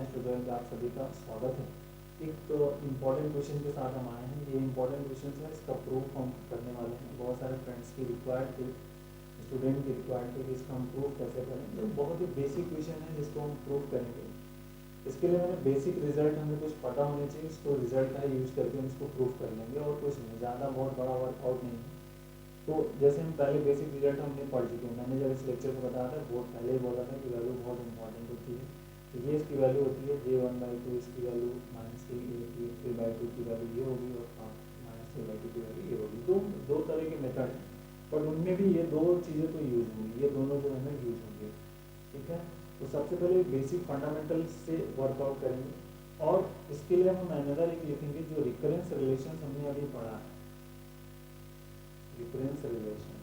Tutorial पे आप सभी का स्वागत है। एक इम्पॉर्टेंट क्वेश्चन के साथ हम आए हैं। ये इम्पॉर्टेंट क्वेश्चन है, इसका प्रूफ हम करने वाले हैं। बहुत सारे फ्रेंड्स की रिक्वायर्ड थे, स्टूडेंट की रिक्वायर्ड थे कि इसका हम प्रूफ कैसे करें। तो बहुत ही बेसिक क्वेश्चन है जिसको हम प्रूफ करेंगे। इसके लिए मैंने बेसिक रिजल्ट हमें कुछ पता होने चाहिए, इसको रिजल्ट का यूज़ करके हम इसको प्रूफ कर लेंगे और कुछ नहीं, ज़्यादा बहुत बड़ा वर्कआउट नहीं है। तो जैसे हम पहले बेसिक रिजल्ट हमने पढ़ चुके हैं। मैंने जब इस लेक्चर को बताया था बहुत पहले ही बोला था कि वैल्यू बहुत इंपॉर्टेंट होती है। तो ये इसकी वैल्यू होती है J1/2, इसकी वैल्यू -3/2 की वैल्यू ये होगी और -3/2 की वैल्यू ये होगी। दो तरह के मेथड हैं, पर उनमें भी ये दो चीज़ें तो यूज होंगी, ये दोनों जो है यूज होंगे। ठीक है, तो सबसे पहले बेसिक फंडामेंटल से वर्कआउट करेंगे और इसके लिए हम अनदर एक लिखेंगे जो रिकरेंस रिलेशन हमने अभी पढ़ा है। रिकरेंस रिलेशन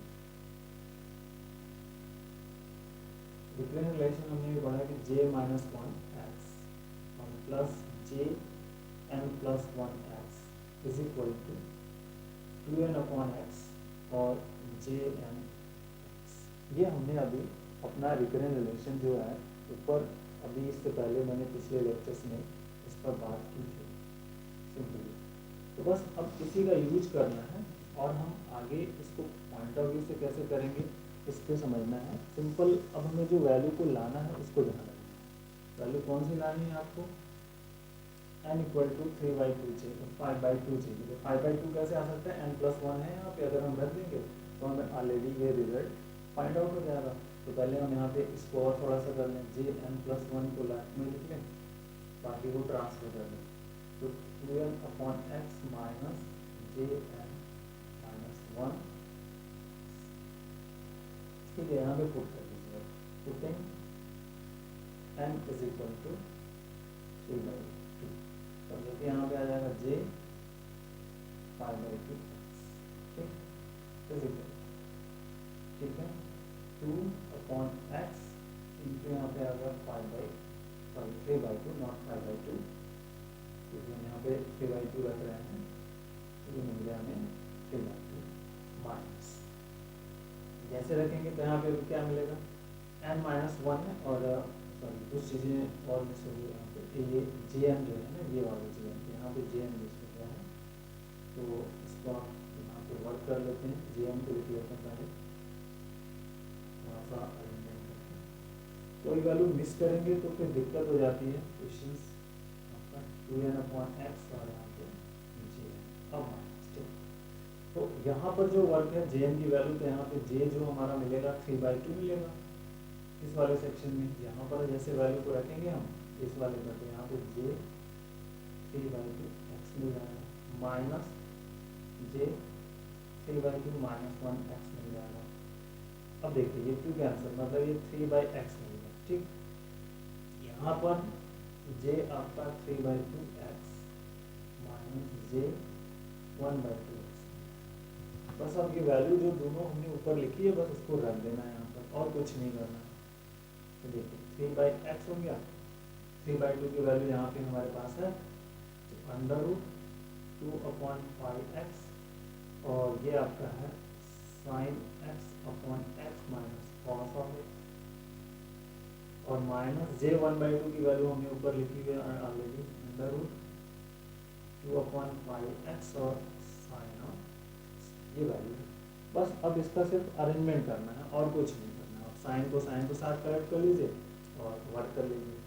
हमने ये पढ़ा कि J-1x plus Jn+1x is equal to 2n/x और Jn। ये हमने अभी अपना रिकरेंस रिलेशन जो है ऊपर, अभी इससे पहले मैंने पिछले लेक्चर्स में इस पर बात की थी सिंपली। तो बस अब इसी का यूज करना है और हम आगे इसको पॉइंट ऑफ व्यू से कैसे करेंगे इसको समझना है। सिंपल, अब हमें जो वैल्यू को लाना है उसको ध्यान रखना है। वैल्यू कौन सी लानी है आपको? n = 3/2 चाहिए, 5/2 चाहिए। 5/2 कैसे आ सकता है? n+1 है यहाँ पे, अगर हम रख देंगे तो हमें ऑलरेडी ये रिजल्ट फाइंड आउट हो जाएगा। तो पहले हम यहाँ पे इसको और थोड़ा सा कर लें, Jn+1 को लास्ट में लिख लें, बाकी को ट्रांसफर कर लें। तो 2n/x माइनस Jn-1, ठीक है, यहाँ पे पुट कर दीजिए। Putting n is equal to 3/2, तो देखिए यहाँ पे आ जाएगा J 5/2, ठीक, इज इक्वल, ठीक है, 2/x इंटू यहाँ पे आ गया 3/2, नॉट 5/2, क्योंकि हम यहाँ पे 3/2 रख रहे हैं, तो ये मिल गया हमें 3/2 माइनस, जैसे रखेंगे तो यहाँ पे क्या मिलेगा? n-1 है और सॉरी कुछ चीज़ें और मिस हो गई यहाँ पे। ये Jn जो है ना, ये वाला Jn, यहाँ पे Jn मिस हो गया है, तो इसको आप यहाँ पे वर्क कर लेते हैं। Jn को लिख लेते हैं पहले, थोड़ा सा अरेंजमेंट करके। कोई वैल्यू मिस करेंगे तो फिर दिक्कत हो जाती है क्वेश्चन आपका। 2n/x और यहाँ पे Jn अब माइनस, ठीक। तो यहाँ पर जो वर्क है Jn की वैल्यू, तो यहाँ पे J जो हमारा मिलेगा 3/2 मिलेगा इस वाले सेक्शन में। यहाँ पर जैसे वैल्यू को रखेंगे हम इस वाले पर, तो यहाँ पे J 3/2x मिल जाएगा, माइनस J 3/2 -1x मिल जाएगा। अब देखिए ये 2 कैंसिल, मतलब ये 3/x मिल गया, ठीक। यहाँ पर J आपका 3/2x माइनस J 1/2x। बस अब ये वैल्यू जो दोनों हमने ऊपर लिखी है, बस उसको रख देना है यहाँ पर और कुछ नहीं करना है। तो देखिए 3/x हो गया, 3/2 की वैल्यू यहाँ पे हमारे पास है, तो √2/5x और ये आपका है sin x/x minus cos of x, और माइनस J1/2 की वैल्यू हमने ऊपर लिखी हुई है ऑलरेडी, √2/5x और sin ऑफ ये वैल्यू है। बस अब इसका सिर्फ अरेंजमेंट करना है और कुछ नहीं करना है। साइन को साथ करेक्ट कर लीजिए और वर्क कर लीजिए,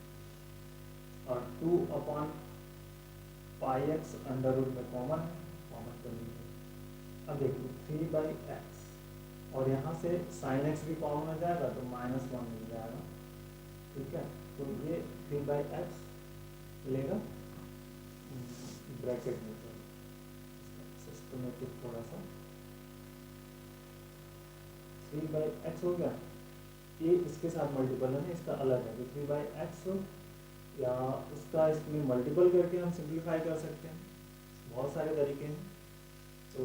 और 2/πx अंडर रूट में कॉमन कर लीजिए। अब देखिए 3/x और यहाँ से sin x भी कॉमन हो जाएगा, तो -1 मिल जाएगा, ठीक है। तो ये 3/x लेगा ब्रैकेट में, सिस्टमेटिक थोड़ा सा 3/x हो गया। ये इसके साथ मल्टीपल है ना, इसका अलग है, तो 3/x या उसका इसमें मल्टीपल करके हम सिंप्लीफाई कर सकते हैं। बहुत सारे तरीके हैं, तो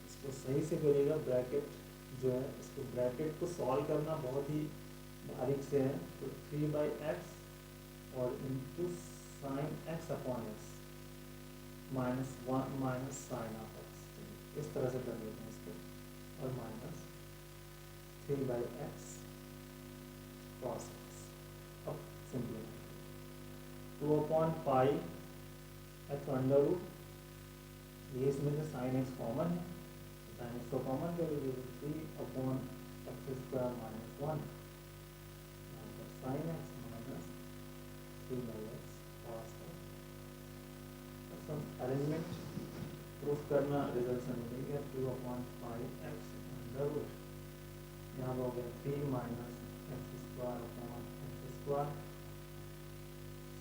इसको सही से करिएगा। ब्रैकेट जो है, इसको ब्रैकेट को सॉल्व करना बहुत ही बारीक से है। तो 3/x और into sine x/x -1 minus sine of x, इस तरह से कर लेते हैं इसको, और माइनस 3/x cos x। अब सिंपल 2/5 x अंडर रूट, ये इसमें से साइन एक्स कॉमन है, साइन एक्स को कॉमन कर लीजिए, 3/x² minus 1 sine x minus 3/x cos x। Arrangement proof करना, रिजल्ट से मिलेगा 2/5x अंडर रूट, यहाँ हो गया 3 minus x²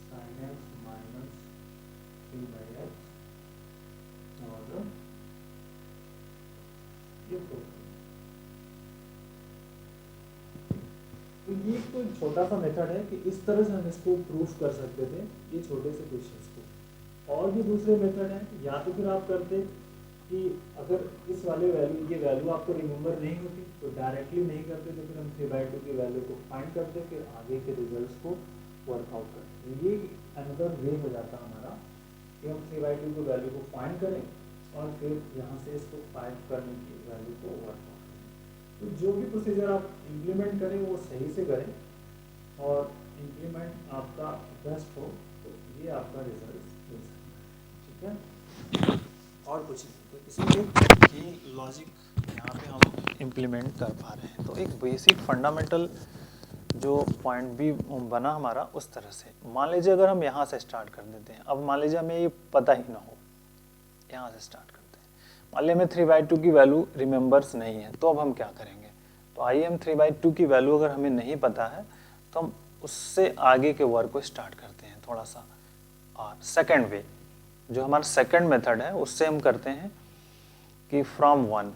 sign x minus 3/x और ये प्रूफ। तो ये कोई छोटा सा मेथड है कि इस तरह से हम इसको प्रूफ कर सकते थे, ये छोटे से क्वेश्चंस को। और भी दूसरे मेथड हैं, या तो फिर आप करते कि अगर इस वाले वैल्यू, ये वैल्यू आपको रिमेंबर नहीं होती तो डायरेक्टली नहीं करते, तो फिर हम 3/2 की वैल्यू को फाइंड करते, फिर आगे के रिजल्ट्स को वर्कआउट करते। ये अनदर वे हो जाता हमारा कि हम 3/2 की वैल्यू को फाइंड करें और फिर यहाँ से इसको फाइंड करने की वैल्यू को वर्कआउट करें। तो जो भी प्रोसीजर आप इम्प्लीमेंट करें वो सही से करें और इम्प्लीमेंट आपका बेस्ट हो, तो ये आपका रिजल्ट मिल सकता है। ठीक है, और कुछ नहीं, तो इसलिए ये लॉजिक यहाँ पे हम इम्प्लीमेंट कर पा रहे हैं। तो एक बेसिक फंडामेंटल जो पॉइंट भी बना हमारा उस तरह से। मान लीजिए अगर हम यहाँ से स्टार्ट कर देते हैं, अब मान लीजिए हमें ये पता ही ना हो, यहाँ से स्टार्ट करते हैं, मान लीजिए हमें 3/2 की वैल्यू रिमेंबर्स नहीं है, तो अब हम क्या करेंगे? तो आइए हम 3/2 की वैल्यू अगर हमें नहीं पता है तो हम उससे आगे के वर्क को स्टार्ट करते हैं थोड़ा सा। और सेकेंड वे जो हमारा सेकेंड मेथड है उससे हम करते हैं कि फ्रॉम 1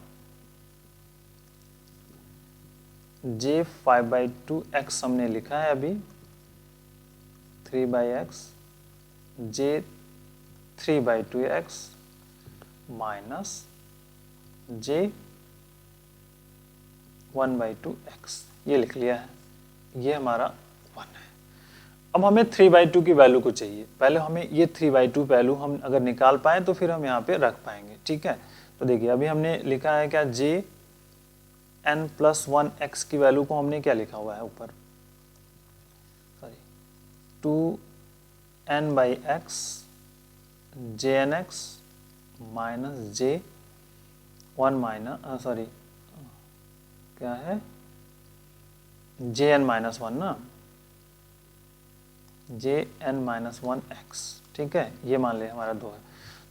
j 5/2x हमने लिखा है अभी, 3/x j 3/2x minus j 1/2x, ये लिख लिया है, ये हमारा 1 है। अब हमें 3/2 की वैल्यू को चाहिए, पहले हमें ये 3/2 वैल्यू हम अगर निकाल पाए तो फिर हम यहाँ पे रख पाएंगे। ठीक है, तो देखिए अभी हमने लिखा है क्या, j n+1x की वैल्यू को हमने क्या लिखा हुआ है ऊपर, sorry 2n/x jnx minus j1 minus sorry क्या है jn-1 ना, jn-1x। ठीक है, ये मान ले हमारा 2 है।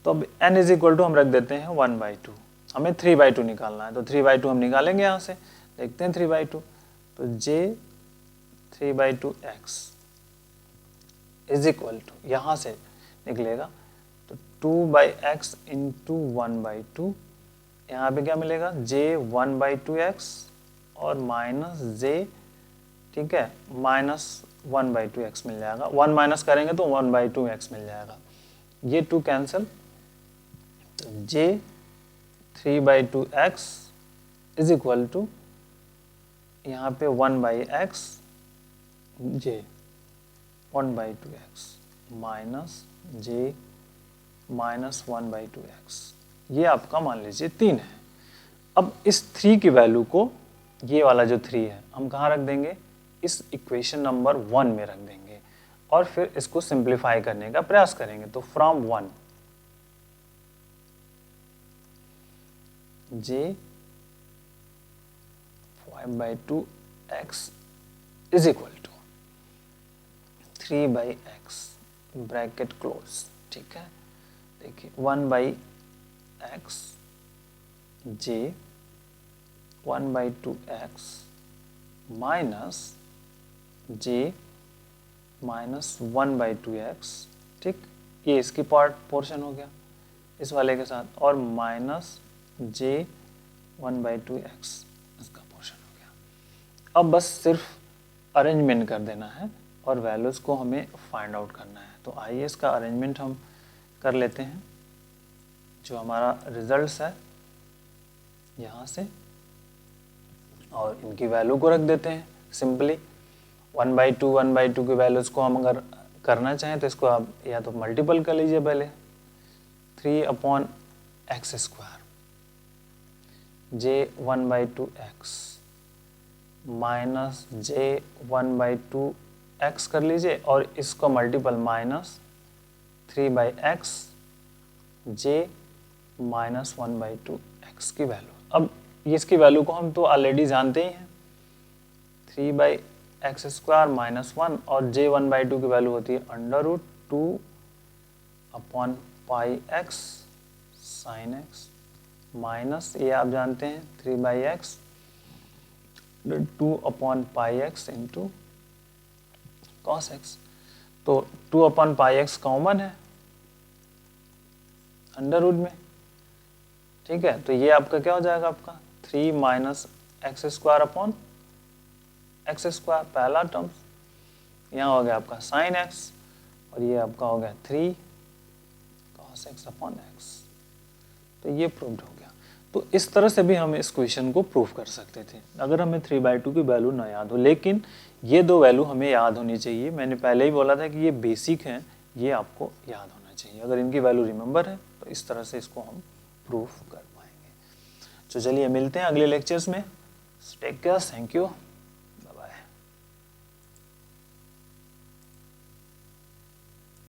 तो अब n इज इक्वल टू हम रख देते हैं 1/2, हमें 3/2 निकालना है, तो 3/2 हम निकालेंगे यहाँ से, देखते हैं 3/2, तो j 3/2x is equal to, यहाँ से निकलेगा तो 2/x इंटू 1/2, यहाँ पे क्या मिलेगा j 1/2x और माइनस j, ठीक है, माइनस 1/2x मिल जाएगा, 1 माइनस करेंगे तो 1/2x मिल जाएगा, ये 2 कैंसिल, तो j 3/2x is equal to यहाँ पे 1/x j 1/2x minus j minus 1/2x, ये आपका मान लीजिए 3 है। अब इस 3 की वैल्यू को, ये वाला जो 3 है हम कहाँ रख देंगे, इस इक्वेशन नंबर 1 में रख देंगे और फिर इसको सिंप्लीफाई करने का प्रयास करेंगे। तो from 1 j 5/2x is equal to 3/x bracket close. ठीक है, देखिए 1/x j 1/2x minus j minus 1/2x, ठीक, ये इसकी पोर्शन हो गया इस वाले के साथ, और माइनस j 1/2x इसका पोर्शन हो गया। अब बस सिर्फ अरेंजमेंट कर देना है और वैल्यूज़ को हमें फाइंड आउट करना है। तो आइए इसका अरेंजमेंट हम कर लेते हैं। जो हमारा रिजल्ट्स है यहाँ से, और इनकी वैल्यू को रख देते हैं सिंपली। 1/2 की वैल्यूज़ को हम अगर करना चाहें तो इसको आप या तो मल्टीपल कर लीजिए पहले, 3/x² j 1/2x minus j 1/2 x कर लीजिए और इसको multiple minus 3/x j minus 1/2 x की वैल्यू। अब इसकी वैल्यू को हम तो ऑलरेडी जानते ही हैं, 3/x² माइनस 1 और j 1/2 की वैल्यू होती है √2/πx sin x माइनस ये आप जानते हैं 3/x 2/πx into cos x। तो 2/πx कॉमन है अंडर रूट में, ठीक है। तो ये आपका क्या हो जाएगा, आपका 3 माइनस x² x² पहला टर्म, यहाँ हो गया आपका sin x और ये आपका हो गया 3 cos x/x। तो ये प्रूव्ड हो गया। तो इस तरह से भी हम इस क्वेश्चन को प्रूव कर सकते थे अगर हमें 3/2 की वैल्यू ना याद हो, लेकिन ये दो वैल्यू हमें याद होनी चाहिए। मैंने पहले ही बोला था कि ये बेसिक हैं, ये आपको याद होना चाहिए। अगर इनकी वैल्यू रिमेंबर है तो इस तरह से इसको हम प्रूफ कर पाएंगे। तो चलिए मिलते हैं अगले लेक्चर्स में। Take care, thank you.